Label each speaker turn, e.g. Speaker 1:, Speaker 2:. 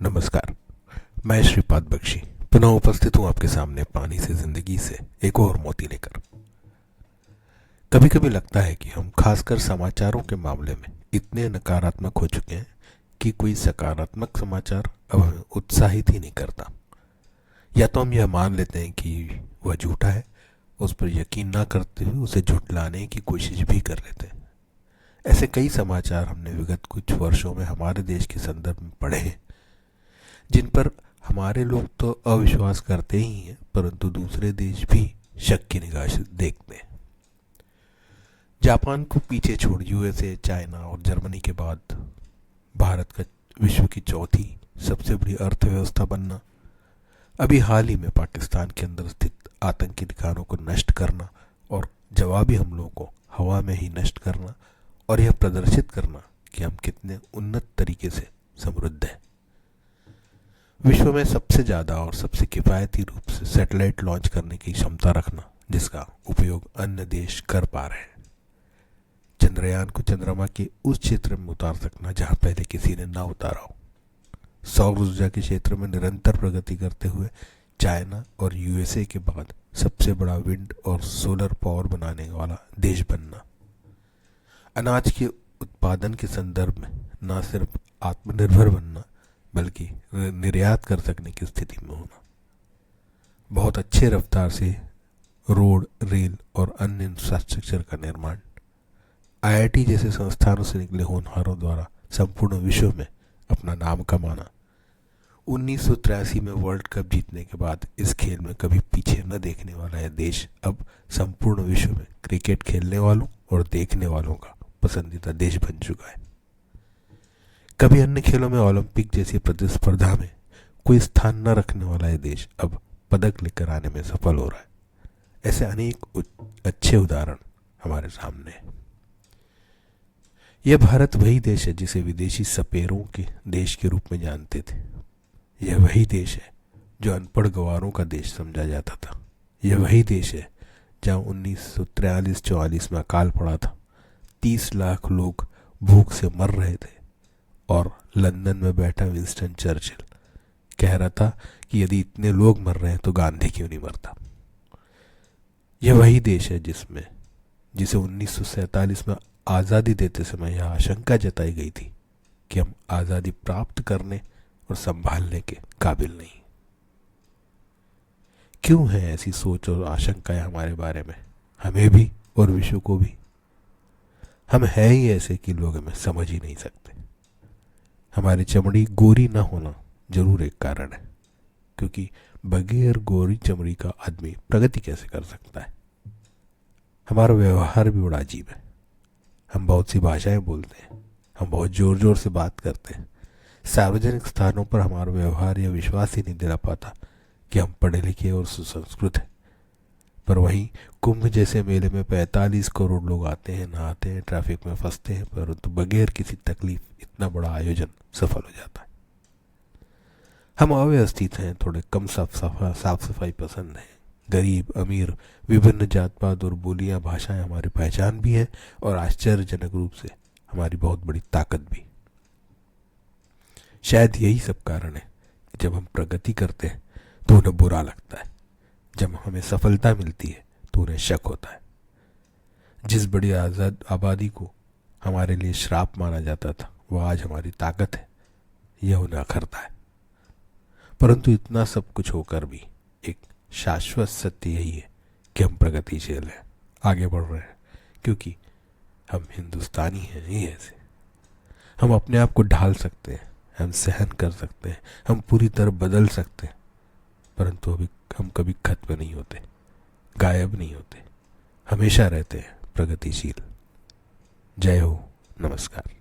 Speaker 1: नमस्कार। मैं श्रीपाद बख्शी पुनः उपस्थित हूं आपके सामने पानी से जिंदगी से एक और मोती लेकर। कभी कभी लगता है कि हम खासकर समाचारों के मामले में इतने नकारात्मक हो चुके हैं कि कोई सकारात्मक समाचार अब हमें उत्साहित ही नहीं करता। या तो हम यह मान लेते हैं कि वह झूठा है, उस पर यकीन ना करते हुए उसे झुठलाने की कोशिश भी कर लेते हैं। ऐसे कई समाचार हमने विगत कुछ वर्षों में हमारे देश के संदर्भ में पढ़े हैं, जिन पर हमारे लोग तो अविश्वास करते ही हैं, परंतु दूसरे देश भी शक की निगाह से देखते हैं। जापान को पीछे छोड़ यूएसए, चाइना और जर्मनी के बाद भारत का विश्व की चौथी सबसे बड़ी अर्थव्यवस्था बनना, अभी हाल ही में पाकिस्तान के अंदर स्थित आतंकी ठिकानों को नष्ट करना और जवाबी हमलों को हवा में ही नष्ट करना, और यह प्रदर्शित करना कि हम कितने उन्नत तरीके से समृद्ध हैं। विश्व में सबसे ज़्यादा और सबसे किफ़ायती रूप से सैटेलाइट लॉन्च करने की क्षमता रखना, जिसका उपयोग अन्य देश कर पा रहे हैं। चंद्रयान को चंद्रमा के उस क्षेत्र में उतार सकना जहां पहले किसी ने ना उतारा हो। सौर ऊर्जा के क्षेत्र में निरंतर प्रगति करते हुए चाइना और यूएसए के बाद सबसे बड़ा विंड और सोलर पावर बनाने वाला देश बनना। अनाज के उत्पादन के संदर्भ में न सिर्फ आत्मनिर्भर बनना बल्कि निर्यात कर सकने की स्थिति में होना। बहुत अच्छे रफ्तार से रोड, रेल और अन्य इंफ्रास्ट्रक्चर का निर्माण। आईआईटी जैसे संस्थानों से निकले होनहारों द्वारा संपूर्ण विश्व में अपना नाम कमाना। 1983 में वर्ल्ड कप जीतने के बाद इस खेल में कभी पीछे न देखने वाला यह देश अब संपूर्ण विश्व में क्रिकेट खेलने वालों और देखने वालों का पसंदीदा देश बन चुका है। कभी अन्य खेलों में ओलंपिक जैसी प्रतिस्पर्धा में कोई स्थान न रखने वाला यह देश अब पदक लेकर आने में सफल हो रहा है। ऐसे अनेक अच्छे उदाहरण हमारे सामने हैं। यह भारत वही देश है जिसे विदेशी सपेरों के देश के रूप में जानते थे। यह वही देश है जो अनपढ़ गवारों का देश समझा जाता था। यह वही देश है जहां 1943-44 में अकाल पड़ा था। 30 लाख लोग भूख से मर रहे थे और लंदन में बैठा विंस्टन चर्चिल कह रहा था कि यदि इतने लोग मर रहे हैं तो गांधी क्यों नहीं मरता। यह वही देश है जिसे 1947 में आज़ादी देते समय यह आशंका जताई गई थी कि हम आज़ादी प्राप्त करने और संभालने के काबिल नहीं। क्यों है ऐसी सोच और आशंकाएं हमारे बारे में, हमें भी और विश्व को भी? हम हैं ही ऐसे कि लोग हमें समझ ही नहीं सकते। हमारी चमड़ी गोरी ना होना जरूर एक कारण है, क्योंकि बगैर गोरी चमड़ी का आदमी प्रगति कैसे कर सकता है। हमारा व्यवहार भी बड़ा अजीब है। हम बहुत सी भाषाएं बोलते हैं, हम बहुत जोर जोर से बात करते हैं। सार्वजनिक स्थानों पर हमारा व्यवहार यह विश्वास ही नहीं दिला पाता कि हम पढ़े लिखे और सुसंस्कृत हैं। पर वहीं कुंभ जैसे मेले में 45 करोड़ लोग आते हैं, नहाते हैं, ट्रैफिक में फंसते हैं, परंतु बगैर किसी तकलीफ इतना बड़ा आयोजन सफल हो जाता है। हम अव्यवस्थित हैं, थोड़े कम साफ सफाई पसंद हैं। गरीब, अमीर, विभिन्न जात पात और बोलियां, भाषाएं हमारी पहचान भी है और आश्चर्यजनक रूप से हमारी बहुत बड़ी ताकत भी। शायद यही सब कारण है कि जब हम प्रगति करते हैं तो उन्हें बुरा लगता है, जब हमें सफलता मिलती है तो उन्हें शक होता है। जिस बड़ी आज़ाद आबादी को हमारे लिए श्राप माना जाता था वह आज हमारी ताकत है, यह उन्हें अखरता है। परंतु इतना सब कुछ होकर भी एक शाश्वत सत्य यही है कि हम प्रगतिशील हैं, आगे बढ़ रहे हैं, क्योंकि हम हिंदुस्तानी हैं ही ऐसे। हम अपने आप को ढाल सकते हैं, हम सहन कर सकते हैं, हम पूरी तरह बदल सकते हैं, परंतु अभी हम कभी खत्म नहीं होते, गायब नहीं होते, हमेशा रहते हैं प्रगतिशील। जय हो, नमस्कार।